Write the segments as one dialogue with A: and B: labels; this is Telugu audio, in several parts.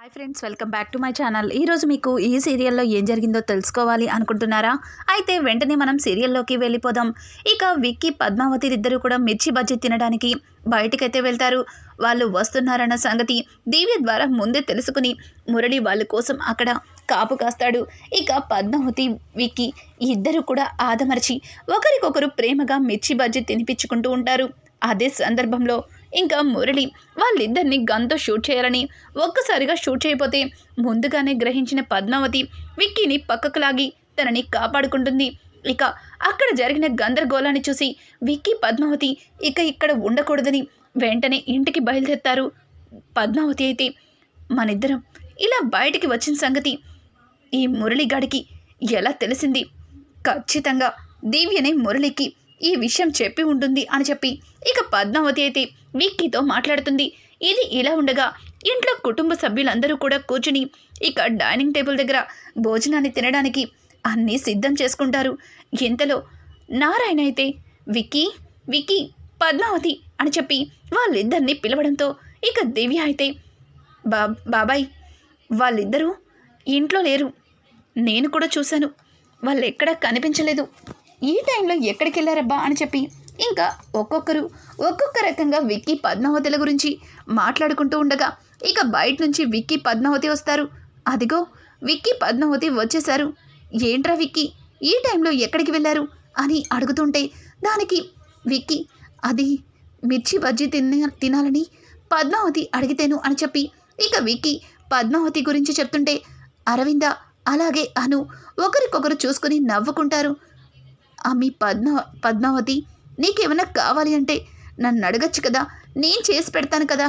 A: Hi friends, welcome back to my channel. ఈరోజు మీకు ఈ సీరియల్లో ఏం జరిగిందో తెలుసుకోవాలి అనుకుంటున్నారా? అయితే వెంటనే మనం సీరియల్లోకి వెళ్ళిపోదాం. ఇక విక్కీ, పద్మావతి ఇద్దరు కూడా మిర్చి బజ్జీ తినడానికి బయటికైతే వెళ్తారు. వాళ్ళు వస్తున్నారన్న సంగతి దివ్య ద్వారా ముందే తెలుసుకుని మురళి వాళ్ళ కోసం అక్కడ కాపు కాస్తాడు. ఇక పద్మావతి, విక్కీ ఇద్దరు కూడా ఆదమర్చి ఒకరికొకరు ప్రేమగా మిర్చి బజ్జీ తినిపించుకుంటూ ఉంటారు. అదే సందర్భంలో ఇంకా మురళి వాళ్ళిద్దరిని గన్తో షూట్ చేయాలని ఒక్కసారిగా షూట్ చేయకపోతే ముందుగానే గ్రహించిన పద్మావతి విక్కీని పక్కకు లాగి తనని కాపాడుకుంటుంది. ఇక అక్కడ జరిగిన గందరగోళాన్ని చూసి విక్కీ, పద్మావతి ఇక ఇక్కడ ఉండకూడదని వెంటనే ఇంటికి బయలుదేరుతారు. పద్మావతి అయితే మనిద్దరం ఇలా బయటికి వచ్చిన సంగతి ఈ మురళిగాడికి ఎలా తెలిసింది? ఖచ్చితంగా దివ్యనే మురళికి ఈ విషయం చెప్పి ఉంటుంది అని చెప్పి ఇక పద్మావతి అయితే విక్కీతో మాట్లాడుతుంది. ఇది ఇలా ఉండగా ఇంట్లో కుటుంబ సభ్యులందరూ కూడా కూర్చుని ఇక డైనింగ్ టేబుల్ దగ్గర భోజనాన్ని తినడానికి అన్నీ సిద్ధం చేసుకుంటారు. ఇంతలో నారాయణ అయితే విక్కీ, విక్కీ, పద్మావతి అని చెప్పి వాళ్ళిద్దరిని పిలవడంతో ఇక దివ్య అయితే బాబాయ్, వాళ్ళిద్దరూ ఇంట్లో లేరు, నేను కూడా చూశాను, వాళ్ళు ఎక్కడా కనిపించలేదు, ఈ టైంలో ఎక్కడికి వెళ్ళారబ్బా అని చెప్పి ఇంకా ఒక్కొక్క రకంగా విక్కీ, పద్మావతిల గురించి మాట్లాడుకుంటూ ఉండగా ఇక బయట నుంచి విక్కీ, పద్మావతి వస్తారు. అదిగో విక్కీ, పద్మావతి వచ్చేశారు. ఏంట్రా విక్కీ, ఈ టైంలో ఎక్కడికి వెళ్ళారు అని అడుగుతుంటే దానికి విక్కీ, అది మిర్చి బజ్జీ తినాలని పద్మావతి అడిగితేను అని చెప్పి ఇక విక్కీ పద్మావతి గురించి చెప్తుంటే అరవింద అలాగే అను ఒకరికొకరు చూసుకుని నవ్వుకుంటారు. మీ పద్మావతి, నీకేమైనా కావాలి అంటే నన్ను అడగచ్చు కదా, నేను చేసి పెడతాను కదా,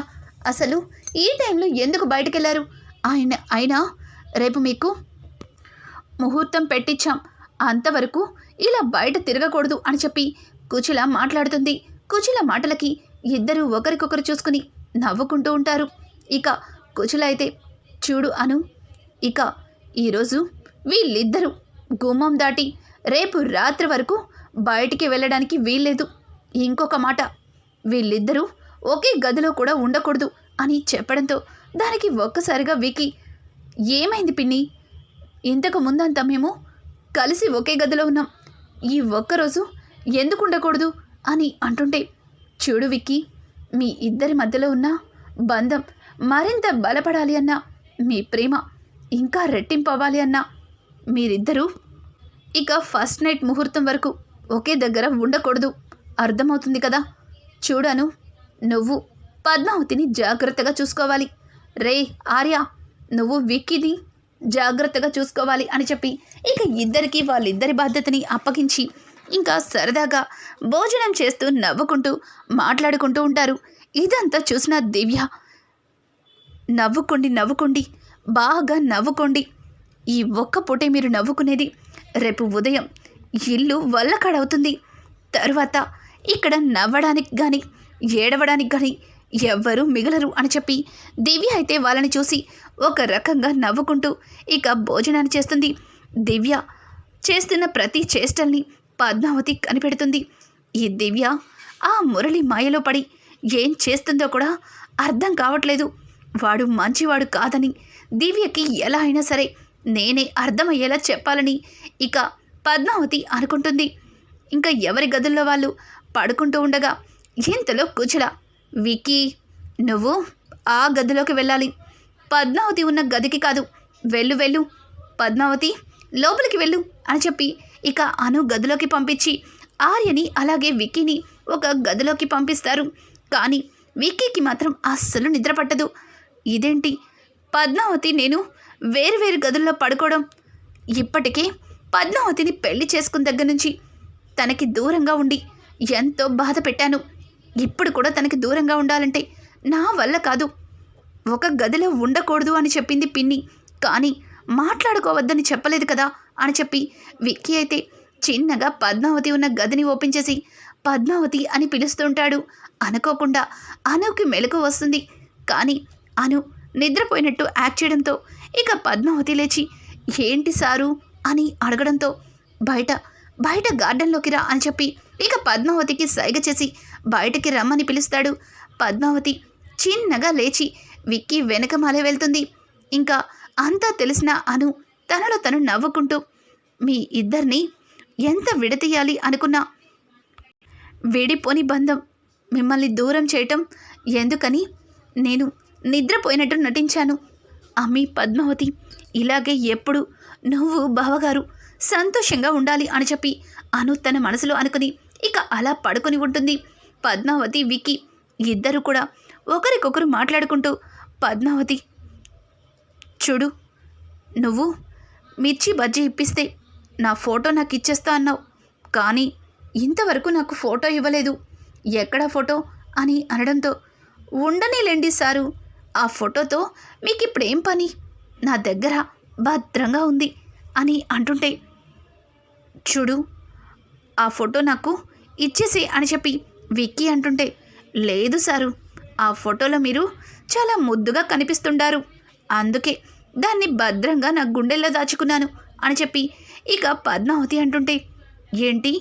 A: అసలు ఈ టైంలో ఎందుకు బయటకు వెళ్ళారు? అయినా రేపు మీకు ముహూర్తం పెట్టించాం, అంతవరకు ఇలా బయట తిరగకూడదు అని చెప్పి కుచిల మాట్లాడుతుంది. కుచిల మాటలకి ఇద్దరు ఒకరికొకరు చూసుకుని నవ్వుకుంటూ ఉంటారు. ఇక కుచిల అయితే చూడు అను, ఇక ఈరోజు వీళ్ళిద్దరూ గుమ్మం దాటి రేపు రాత్రి వరకు బయటికి వెళ్ళడానికి వీల్లేదు. ఇంకొక మాట, వీళ్ళిద్దరూ ఒకే గదిలో కూడా ఉండకూడదు అని చెప్పడంతో దానికి ఒక్కసారిగా విక్కీ, ఏమైంది పిన్ని, ఇంతకు ముందంతా మేము కలిసి ఒకే గదిలో ఉన్నాం, ఈ ఒక్కరోజు ఎందుకు ఉండకూడదు అని అంటుంటే చూడు విక్కీ, మీ ఇద్దరి మధ్యలో ఉన్న బంధం మరింత బలపడాలి అన్నా, మీ ప్రేమ ఇంకా రెట్టింపు అవ్వాలి అన్నా మీరిద్దరూ ఇక ఫస్ట్ నైట్ ముహూర్తం వరకు ఒకే దగ్గర ఉండకూడదు, అర్థమవుతుంది కదా? చూడను, నువ్వు పద్మావతిని జాగ్రత్తగా చూసుకోవాలి, రే ఆర్య నువ్వు విక్కీని జాగ్రత్తగా చూసుకోవాలి అని చెప్పి ఇక ఇద్దరికి వాళ్ళిద్దరి బాధ్యతని అప్పగించి ఇంకా సరదాగా భోజనం చేస్తూ నవ్వుకుంటూ మాట్లాడుకుంటూ ఉంటారు. ఇదంతా చూసిన దివ్య, నవ్వుకోండి, బాగా నవ్వుకోండి, ఈ ఒక్క పూటే మీరు నవ్వుకునేది, రేపు ఉదయం ఇల్లు వల్లకాడవుతుంది, తరువాత ఇక్కడ నవ్వడానికి కానీ ఏడవడానికి కానీ ఎవ్వరూ మిగలరు అని చెప్పి దివ్య అయితే వాళ్ళని చూసి ఒక రకంగా నవ్వుకుంటూ ఇక భోజనాన్ని చేస్తుంది. దివ్య చేస్తున్న ప్రతి చేష్టల్ని పద్మావతి కనిపెడుతుంది. ఈ దివ్య ఆ మురళి మాయలో పడి ఏం చేస్తుందో కూడా అర్థం కావట్లేదు. వాడు మంచివాడు కాదని దివ్యకి ఎలా అయినా సరే నేనే అర్థమయ్యేలా చెప్పాలని ఇక పద్మావతి అనుకుంటుంది. ఇంకా ఎవరి గదుల్లో వాళ్ళు పడుకుంటూ ఉండగా ఇంతలో కుచిల, విక్కీ నువ్వు ఆ గదిలోకి వెళ్ళాలి, పద్మావతి ఉన్న గదికి కాదు, వెళ్ళు పద్మావతి లోపలికి వెళ్ళు అని చెప్పి ఇక అను గదిలోకి పంపించి ఆర్యని అలాగే విక్కీని ఒక గదిలోకి పంపిస్తారు. కానీ విక్కీకి మాత్రం అస్సలు నిద్ర పట్టదు. ఇదేంటి పద్మావతి నేను వేరు గదుల్లో పడుకోవడం, ఇప్పటికే పద్మావతిని పెళ్లి చేసుకున్న దగ్గర నుంచి తనకి దూరంగా ఉండి ఎంతో బాధ పెట్టాను, ఇప్పుడు కూడా తనకి దూరంగా ఉండాలంటే నా వల్ల కాదు, ఒక గదిలో ఉండకూడదు అని చెప్పింది పిన్ని, కానీ మాట్లాడుకోవద్దని చెప్పలేదు కదా అని చెప్పి విక్కీ అయితే చిన్నగా పద్మావతి ఉన్న గదిని ఓపెన్ చేసి పద్మావతి అని పిలుస్తుంటాడు. అనుకోకుండా అనుకి మెలకు వస్తుంది. కానీ అను నిద్రపోయినట్టు యాక్ట్ చేయడంతో ఇక పద్మావతి లేచి ఏంటి సారు అని అడగడంతో బయట గార్డెన్లోకి రా అని చెప్పి ఇక పద్మావతికి సైగ చేసి బయటికి రమ్మని పిలుస్తాడు. పద్మావతి చిన్నగా లేచి విక్కీ వెనకమాలే వెళ్తుంది. ఇంకా అంతా తెలిసిన అను తనలో తను నవ్వుకుంటూ మీ ఇద్దరిని ఎంత విడతీయాలి అనుకున్నా విడిపోని బంధం మిమ్మల్ని దూరం చేయటం ఎందుకని నేను నిద్రపోయినట్టు నటించాను. అమ్మి పద్మావతి ఇలాగే ఎప్పుడు నువ్వు బావగారు సంతోషంగా ఉండాలి అని చెప్పి అను తన మనసులో అనుకుని ఇక అలా పడుకొని ఉంటుంది. పద్మావతి విక్కీ ఇద్దరు కూడా ఒకరికొకరు మాట్లాడుకుంటూ పద్మావతి చూడు, నువ్వు మిర్చి బజ్జీ ఇప్పిస్తే నా ఫోటో నాకు ఇచ్చేస్తా అన్నావు, కానీ ఇంతవరకు నాకు ఫోటో ఇవ్వలేదు. ఎక్కడా ఫోటో అని అనడంతో ఉండనీలేండి సారు, ఆ ఫోటోతో మీకు ఇప్పుడేం పని, నా దగ్గర భద్రంగా ఉంది అని అంటుంటే చూడు ఆ ఫోటో నాకు ఇచ్చేసి అని చెప్పి విక్కీ అంటుంటే లేదు సారు, ఆ ఫోటోలో మీరు చాలా ముద్దుగా కనిపిస్తుంటారు, అందుకే దాన్ని భద్రంగా నా గుండెల్లో దాచుకున్నాను అని చెప్పి ఇక పద్మావతి అంటుంటే ఏంటి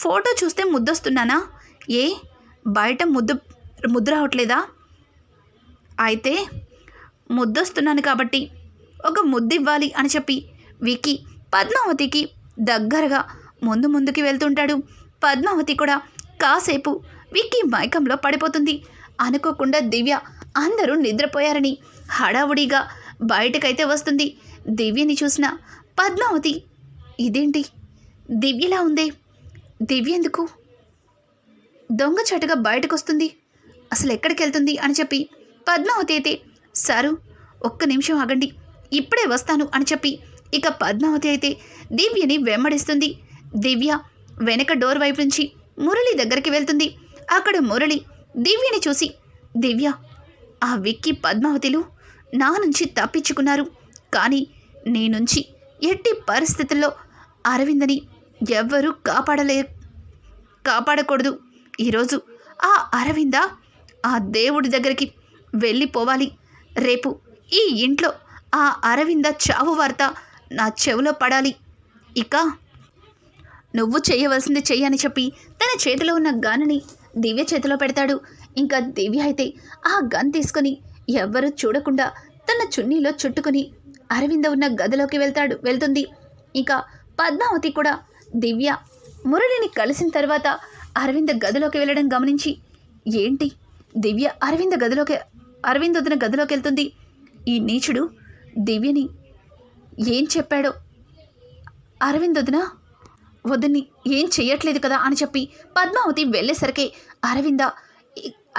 A: ఫోటో చూస్తే ముద్దొస్తున్నానా, ఏ బయట ముద్దు రావట్లేదా, అయితే ముద్దొస్తున్నాను కాబట్టి ఒక ముద్దు ఇవ్వాలి అని చెప్పి విక్కీ పద్మావతికి దగ్గరగా ముందుకి వెళ్తుంటాడు. పద్మావతి కూడా కాసేపు విక్కీ మైకంలో పడిపోతుంది. అనుకోకుండా దివ్య అందరూ నిద్రపోయారని హడావుడిగా బయటకైతే వస్తుంది. దివ్యని చూసిన పద్మావతి ఇదేంటి దివ్యలా ఉందే, దివ్య ఎందుకు దొంగచాటుగా బయటకు వస్తుంది, అసలు ఎక్కడికి వెళ్తుంది అని చెప్పి పద్మావతి అయితే సారు ఒక్క నిమిషం ఆగండి ఇప్పుడే వస్తాను అని చెప్పి ఇక పద్మావతి అయితే దివ్యని వెంబడిస్తుంది. దివ్య వెనక డోర్ వైపు నుంచి మురళి దగ్గరికి వెళ్తుంది. అక్కడ మురళి దివ్యని చూసి దివ్య ఆ విక్కీ పద్మావతిలు నా నుంచి తప్పించుకున్నారు, కానీ నీ నుంచి ఎట్టి పరిస్థితుల్లో అరవిందని ఎవ్వరూ కాపాడకూడదు. ఈరోజు ఆ అరవింద ఆ దేవుడి దగ్గరికి వెళ్ళిపోవాలి. రేపు ఈ ఇంట్లో ఆ అరవింద చావు వార్త నా చెవిలో పడాలి. ఇక నువ్వు చేయవలసింది చెయ్యని చెప్పి తన చేతిలో ఉన్న గన్ని దివ్య చేతిలో పెడతాడు. ఇంకా దివ్య అయితే ఆ గన్ తీసుకొని ఎవ్వరూ చూడకుండా తన చున్నీలో చుట్టుకొని అరవింద ఉన్న గదిలోకి వెళ్తుంది. ఇక పద్మావతి కూడా దివ్య మురళిని కలిసిన తర్వాత అరవింద గదిలోకి వెళ్ళడం గమనించి ఏంటి దివ్య అరవింద్ వదిన గదిలోకి వెళ్తుంది, ఈ నీచుడు దివ్యని ఏం చెప్పాడో, అరవింద్ వదిని ఏం చెయ్యట్లేదు కదా అని చెప్పి పద్మావతి వెళ్ళేసరికి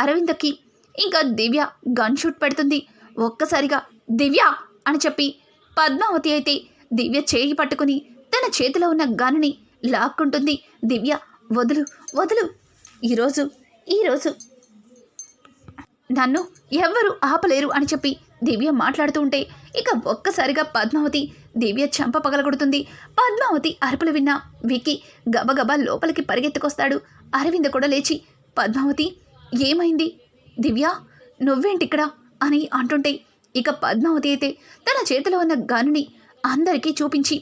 A: అరవిందకి ఇంకా దివ్య గన్ షూట్ పెడుతుంది. ఒక్కసారిగా దివ్య అని చెప్పి పద్మావతి అయితే దివ్య చేయి పట్టుకుని తన చేతిలో ఉన్న గన్ని లాక్కుంటుంది. దివ్య వదులు ఈరోజు నన్ను ఎవ్వరూ ఆపలేరు అని చెప్పి దివ్య మాట్లాడుతూ ఉంటే ఇక ఒక్కసారిగా పద్మావతి దివ్య చెంప పగలగొడుతుంది. పద్మావతి అరుపులు విన్న విక్కీ గబగబా లోపలికి పరిగెత్తుకొస్తాడు. అరవింద్ కూడా లేచి పద్మావతి ఏమైంది, దివ్య నువ్వేంటిక్కడ అని అంటుంటే ఇక పద్మావతి అయితే తన చేతిలో ఉన్న గన్నుని అందరికీ చూపించి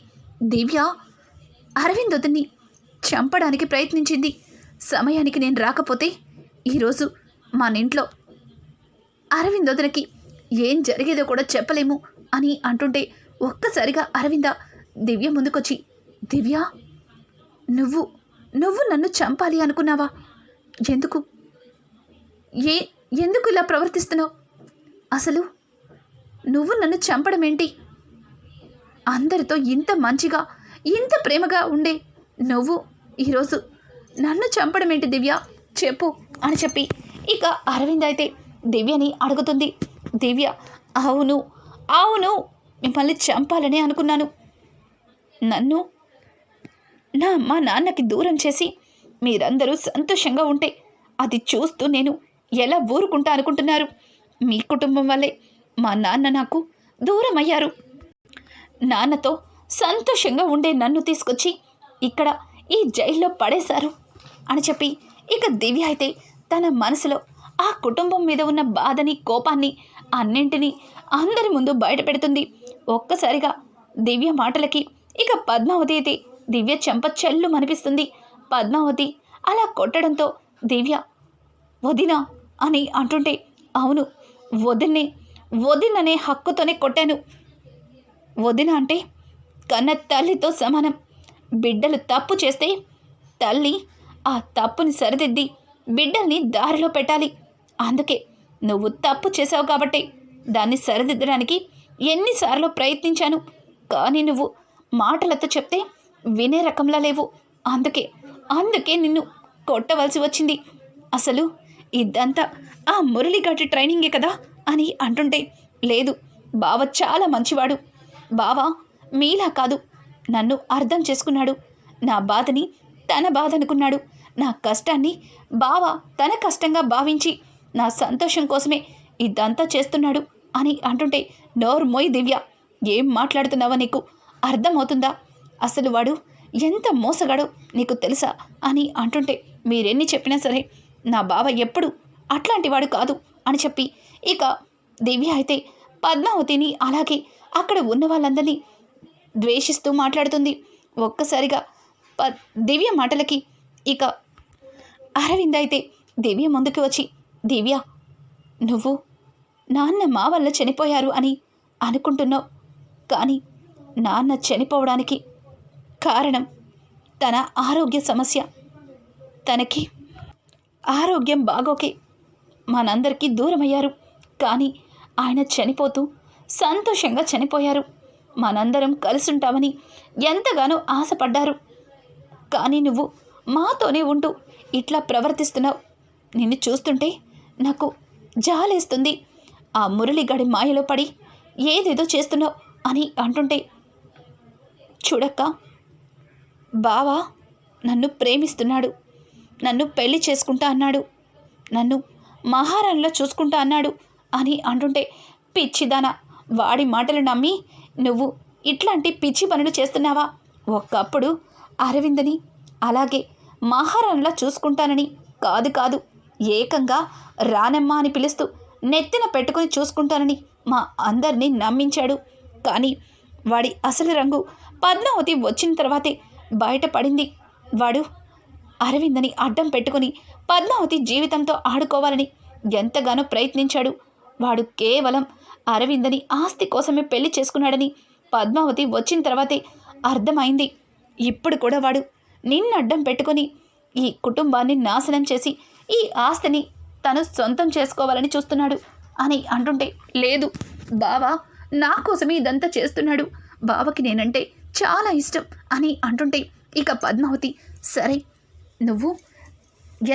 A: దివ్య అరవింద్ చంపడానికి ప్రయత్నించింది, సమయానికి నేను రాకపోతే ఈరోజు మన ఇంట్లో అరవింద్ ఏం జరిగేదో కూడా చెప్పలేము అని అంటుంటే ఒక్కసారిగా అరవింద దివ్య ముందుకొచ్చి దివ్య నువ్వు నన్ను చంపాలి అనుకున్నావా, ఎందుకు ఇలా ప్రవర్తిస్తున్నావు, అసలు నువ్వు నన్ను చంపడం ఏంటి, అందరితో ఇంత మంచిగా ఇంత ప్రేమగా ఉండే నువ్వు ఈరోజు నన్ను చంపడం ఏంటి దివ్య చెప్పు అని చెప్పి ఇక అరవింద్ అయితే దివ్యని అడుగుతుంది. దివ్య అవును మిమ్మల్ని చంపాలని అనుకున్నాను, నన్ను మా నాన్నకి దూరం చేసి మీరందరూ సంతోషంగా ఉంటే అది చూస్తూ నేను ఎలా ఊరుకుంటా అనుకుంటున్నారు, మీ కుటుంబం వల్లే మా నాన్న నాకు దూరం అయ్యారు, నాన్నతో సంతోషంగా ఉండే నన్ను తీసుకొచ్చి ఇక్కడ ఈ జైల్లో పడేశారు అని చెప్పి ఇక దివ్య అయితే తన మనసులో ఆ కుటుంబం మీద ఉన్న బాధని కోపాన్ని అన్నింటినీ అందరి ముందు బయట పెడుతుంది. ఒక్కసారిగా దివ్య మాటలకి ఇక పద్మావతి అయితే దివ్య చెంప చెల్లు అనిపిస్తుంది. పద్మావతి అలా కొట్టడంతో దివ్య వదినా అని అంటుంటే అవును వదిన్నే, వదిననే హక్కుతోనే కొట్టాను. వదిన అంటే కన్న తల్లితో సమానం. బిడ్డలు తప్పు చేస్తే తల్లి ఆ తప్పుని సరిదిద్ది బిడ్డల్ని దారిలో పెట్టాలి. అందుకే నువ్వు తప్పు చేసావు కాబట్టి దాన్ని సరిదిద్దడానికి ఎన్నిసార్లు ప్రయత్నించాను. కానీ నువ్వు మాటలతో చెప్తే వినే రకంలా లేవు. అందుకే నిన్ను కొట్టవలసి వచ్చింది. అసలు ఇదంతా ఆ మురళిగాటి ట్రైనింగే కదా అని అంటుంటే, లేదు బావ చాలా మంచివాడు. బావ మీలా కాదు, నన్ను అర్థం చేసుకున్నాడు. నా బాధని తన బాధ అనుకున్నాడు. నా కష్టాన్ని బావ తన కష్టంగా భావించి నా సంతోషం కోసమే ఇదంతా చేస్తున్నాడు అని అంటుంటే, నోరు మోయి దివ్య, ఏం మాట్లాడుతున్నావో నీకు అర్థమవుతుందా? అసలు వాడు ఎంత మోసగాడో నీకు తెలుసా అని అంటుంటే, మీరెన్ని చెప్పినా సరే నా బావ ఎప్పుడు అట్లాంటి వాడు కాదు అని చెప్పి ఇక దివ్య అయితే పద్మావతిని అలాగే అక్కడ ఉన్న వాళ్ళందరినీ ద్వేషిస్తూ మాట్లాడుతుంది. ఒక్కసారిగా దివ్య మాటలకి ఇక అరవింద్ అయితే దివ్య ముందుకు వచ్చి, దివ్య నువ్వు నాన్న మా వల్ల చనిపోయారు అని అనుకుంటున్నావు, కానీ నాన్న చనిపోవడానికి కారణం తన ఆరోగ్య సమస్య. తనకి ఆరోగ్యం బాగోకే మనందరికీ దూరమయ్యారు. కానీ ఆయన చనిపోతూ సంతోషంగా చనిపోయారు. మనందరం కలిసుంటామని ఎంతగానో ఆశపడ్డారు. కానీ నువ్వు మాతోనే ఉంటూ ఇట్లా ప్రవర్తిస్తున్నావు. నిన్ను చూస్తుంటే నాకు జాలేస్తుంది. ఆ మురళిగాడి మాయలో పడి ఏదేదో చేస్తున్నావు అని అంటుంటే, చూడక్క, బావా నన్ను ప్రేమిస్తున్నాడు, నన్ను పెళ్లి చేసుకుంటా అన్నాడు, నన్ను మహారాణిలో చూసుకుంటా అన్నాడు అని అంటుంటే, పిచ్చిదానా, వాడి మాటలు నమ్మి నువ్వు ఇట్లాంటి పిచ్చి పనులు చేస్తున్నావా? ఒకప్పుడు అరవిందని అలాగే మహారాణిలా చూసుకుంటానని కాదు ఏకంగా రానమ్మ అని పిలుస్తూ నెత్తిన పెట్టుకుని చూసుకుంటానని మా అందరినీ నమ్మించాడు. కానీ వాడి అసలు రంగు పద్మావతి వచ్చిన తర్వాతే బయటపడింది. వాడు అరవిందని అడ్డం పెట్టుకుని పద్మావతి జీవితంతో ఆడుకోవాలని ఎంతగానో ప్రయత్నించాడు. వాడు కేవలం అరవిందని ఆస్తి కోసమే పెళ్లి చేసుకున్నాడని పద్మావతి వచ్చిన తర్వాతే అర్థమైంది. ఇప్పుడు కూడా వాడు నిన్ను అడ్డం పెట్టుకుని ఈ కుటుంబాన్ని నాశనం చేసి ఈ ఆస్తిని తను సొంతం చేసుకోవాలని చూస్తున్నాడు అని అంటుంటే, లేదు బావా నా కోసమే ఇదంతా చేస్తున్నాడు, బావకి నేనంటే చాలా ఇష్టం అని అంటుంటే, ఇక పద్మావతి, సరే నువ్వు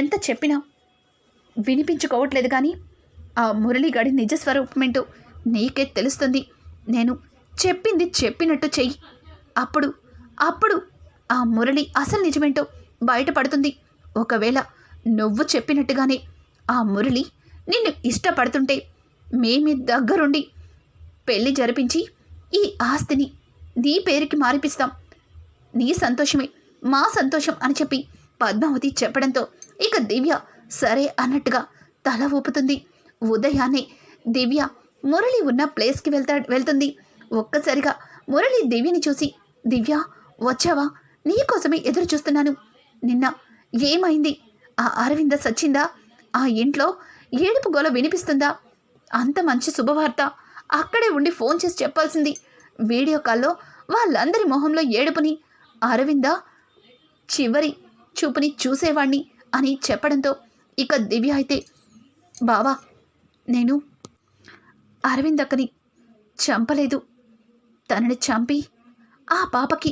A: ఎంత చెప్పినా వినిపించుకోవట్లేదు, కానీ ఆ మురళిగాడి నిజస్వరూపమేంటో నీకే తెలుస్తుంది. నేను చెప్పింది చెప్పినట్టు చెయ్యి. అప్పుడు ఆ మురళి అసలు నిజమేంటో బయటపడుతుంది. ఒకవేళ నువ్వు చెప్పినట్టుగానే ఆ మురళి నిన్ను ఇష్టపడుతుంటే మేమే దగ్గరుండి పెళ్లి జరిపించి ఈ ఆస్తిని నీ పేరుకి మారిపిస్తాం. నీ సంతోషమే మా సంతోషం అని చెప్పి పద్మావతి చెప్పడంతో ఇక దివ్య సరే అన్నట్టుగా తల ఊపుతుంది. ఉదయాన్నే దివ్య మురళి ఉన్న ప్లేస్కి వెళ్తుంది. ఒక్కసారిగా మురళి దివ్యని చూసి, దివ్య వచ్చావా? నీకోసమే ఎదురు చూస్తున్నాను. నిన్న ఏమైంది? ఆ అరవింద సచ్చిందా? ఆ ఇంట్లో ఏడుపు గోల వినిపిస్తుందా? అంత మంచి శుభవార్త అక్కడే ఉండి ఫోన్ చేసి చెప్పాల్సింది. వీడియో కాల్లో వాళ్ళందరి మొహంలో ఏడుపుని, అరవింద చివరి చూపుని చూసేవాణ్ణి అని చెప్పడంతో ఇక దివ్య అయితే, బావా నేను అరవిందక్కని చంపలేదు. తనని చంపి ఆ పాపకి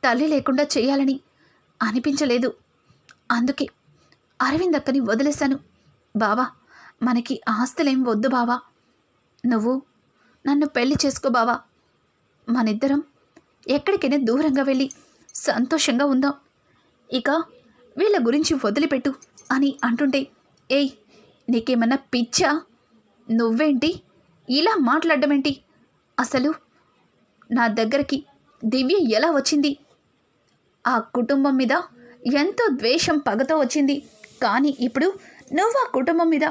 A: తల్లి లేకుండా చేయాలని అనిపించలేదు. అందుకే అరవిందక్కని వదిలేశాను. బావా మనకి ఆస్తులేం వద్దు బావా. నువ్వు నన్ను పెళ్లి చేసుకో బావా. మనిద్దరం ఎక్కడికైనా దూరంగా వెళ్ళి సంతోషంగా ఉందాం. ఇక వీళ్ళ గురించి వదిలిపెట్టు అని అంటుంటే, ఏయ్ నీకేమన్నా పిచ్చా? నువ్వేంటి ఇలా మాట్లాడమేంటి? అసలు నా దగ్గరికి దివ్య ఎలా వచ్చింది? ఆ కుటుంబం మీద ఎంతో ద్వేషం పగతో వచ్చింది. కానీ ఇప్పుడు నువ్వు ఆ కుటుంబం మీద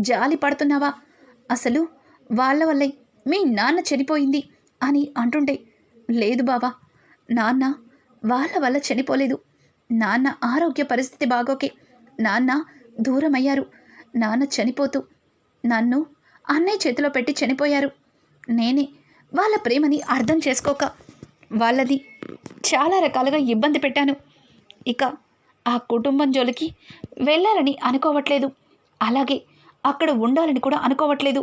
A: జాలి పడుతున్నావా? అసలు వాళ్ళ వల్లే మీ నాన్న చనిపోయింది అని అంటుంటే, లేదు బావా, నాన్న వాళ్ళ వల్ల చనిపోలేదు. నాన్న ఆరోగ్య పరిస్థితి బాగోకే నాన్న దూరం అయ్యారు. నాన్న చనిపోతూ నన్ను అన్నయ్య చేతిలో పెట్టి చనిపోయారు. నేనే వాళ్ళ ప్రేమని అర్థం చేసుకోక వాళ్ళది చాలా రకాలుగా ఇబ్బంది పెట్టాను. ఇక ఆ కుటుంబం జోలికి వెళ్ళాలని అనుకోవట్లేదు. అలాగే అక్కడ ఉండాలని కూడా అనుకోవట్లేదు.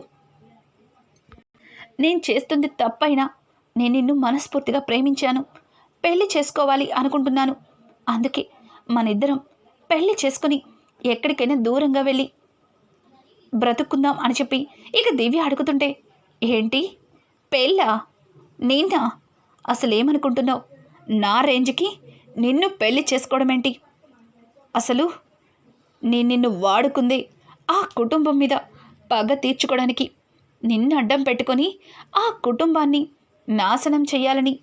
A: నేను చేస్తుంది తప్పైనా నేను నిన్ను మనస్ఫూర్తిగా ప్రేమించాను. పెళ్లి చేసుకోవాలి అనుకుంటున్నాను. అందుకే మనిద్దరం పెళ్లి చేసుకుని ఎక్కడికైనా దూరంగా వెళ్ళి బ్రతుక్కుందాం అని చెప్పి ఇక దివ్య అడుగుతుంటే, ఏంటి పెళ్ళా? నేనా? అసలేమనుకుంటున్నావు? నా రేంజ్కి నిన్ను పెళ్లి చేసుకోవడం ఏంటి? అసలు నేను నిన్ను వాడుకుంది ఆ కుటుంబం మీద పగ తీర్చుకోవడానికి. నిన్ను అడ్డం పెట్టుకొని ఆ కుటుంబాన్ని నాశనం చేయాలని,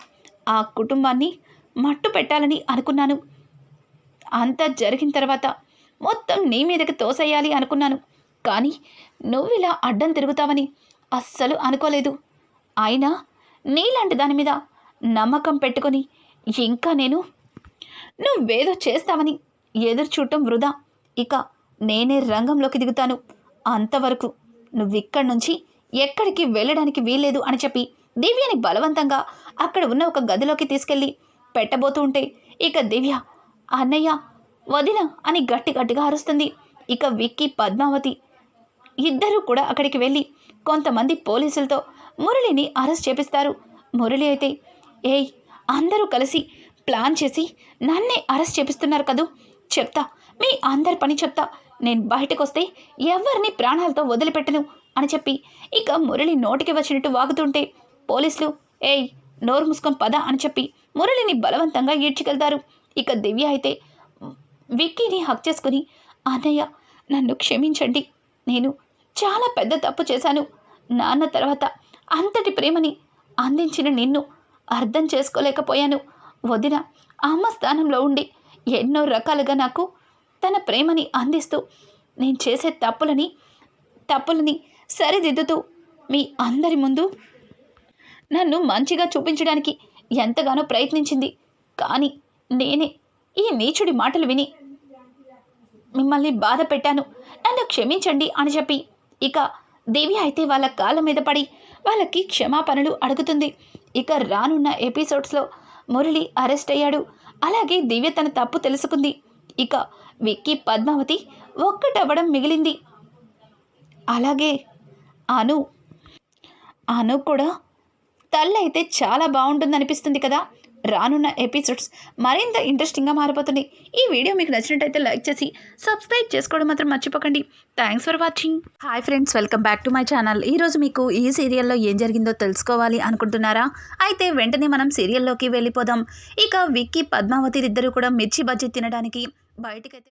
A: ఆ కుటుంబాన్ని మట్టు పెట్టాలని అనుకున్నాను. అంతా జరిగిన తర్వాత మొత్తం నీ మీదకి తోసేయాలి అనుకున్నాను. కానీ నువ్విలా అడ్డం తిరుగుతావని అస్సలు అనుకోలేదు. అయినా నీలాంటి దాని మీద నమ్మకం పెట్టుకొని ఇంకా నేను నువ్వేదో చేస్తావని ఎదురు చూడటం వృధా. ఇక నేనే రంగంలోకి దిగుతాను. అంతవరకు నువ్విక్కడి నుంచి ఎక్కడికి వెళ్ళడానికి వీల్లేదు అని చెప్పి దివ్యని బలవంతంగా అక్కడ ఉన్న ఒక గదిలోకి తీసుకెళ్ళి పెట్టబోతూ ఉంటే ఇక దివ్య అన్నయ్య వదిన అని గట్టి గట్టిగా అరుస్తుంది. ఇక విక్కీ పద్మావతి ఇద్దరూ కూడా అక్కడికి వెళ్ళి కొంతమంది పోలీసులతో మురళిని అరెస్ట్ చేపిస్తారు. మురళి అయితే, ఏయ్ అందరూ కలిసి ప్లాన్ చేసి నన్నే అరెస్ట్ చేపిస్తున్నారు కదూ, చెప్తా మీ అందరి పని చెప్తా. నేను బయటకు వస్తే ఎవరిని ప్రాణాలతో వదిలిపెట్టను అని చెప్పి ఇక మురళి నోటికి వచ్చినట్టు వాగుతుంటే పోలీసులు, ఏయ్ నోరు మూసుకొని పద అని చెప్పి మురళిని బలవంతంగా ఈడ్చుకెళ్తారు. ఇక దివ్య అయితే విక్కీని హక్ చేసుకుని, అన్నయ్య నన్ను క్షమించండి, నేను చాలా పెద్ద తప్పు చేశాను. నాన్న తర్వాత అంతటి ప్రేమని అందించిన నిన్ను అర్థం చేసుకోలేకపోయాను. వదిన అమ్మ స్థానంలో ఉండి ఎన్నో రకాలుగా నాకు తన ప్రేమని అందిస్తూ నేను చేసే తప్పులని సరిదిద్దుతూ మీ అందరి ముందు నన్ను మంచిగా చూపించడానికి ఎంతగానో ప్రయత్నించింది. కానీ నేనే ఈ నీచుడి మాటలు విని మిమ్మల్ని బాధ పెట్టాను, నన్ను క్షమించండి అని చెప్పి ఇక దివ్య అయితే వాళ్ళ కాళ్ళ మీద పడి వాళ్ళకి క్షమాపణలు అడుగుతుంది. ఇక రానున్న ఎపిసోడ్స్లో మురళి అరెస్ట్ అయ్యాడు. అలాగే దివ్య తన తప్పు తెలుసుకుంది. ఇక విక్కీ పద్మావతి ఒక్కటవ్వడం మిగిలింది. అలాగే అను కూడా తల్లైతే చాలా బాగుంటుందనిపిస్తుంది కదా. రానున్న ఎపిసోడ్స్ మరింత ఇంట్రెస్టింగ్గా మారిపోతుంది. ఈ వీడియో మీకు నచ్చినట్టయితే లైక్ చేసి సబ్స్క్రైబ్ చేసుకోవడం మాత్రం మర్చిపోకండి. Thanks for watching. Hi friends, welcome back to my channel. ఈరోజు మీకు ఈ సీరియల్లో ఏం జరిగిందో తెలుసుకోవాలి అనుకుంటున్నారా? అయితే వెంటనే మనం సీరియల్లోకి వెళ్ళిపోదాం. ఇక విక్కీ పద్మావతి ఇద్దరు కూడా మిర్చి బజ్జీ తినడానికి బయటకైతే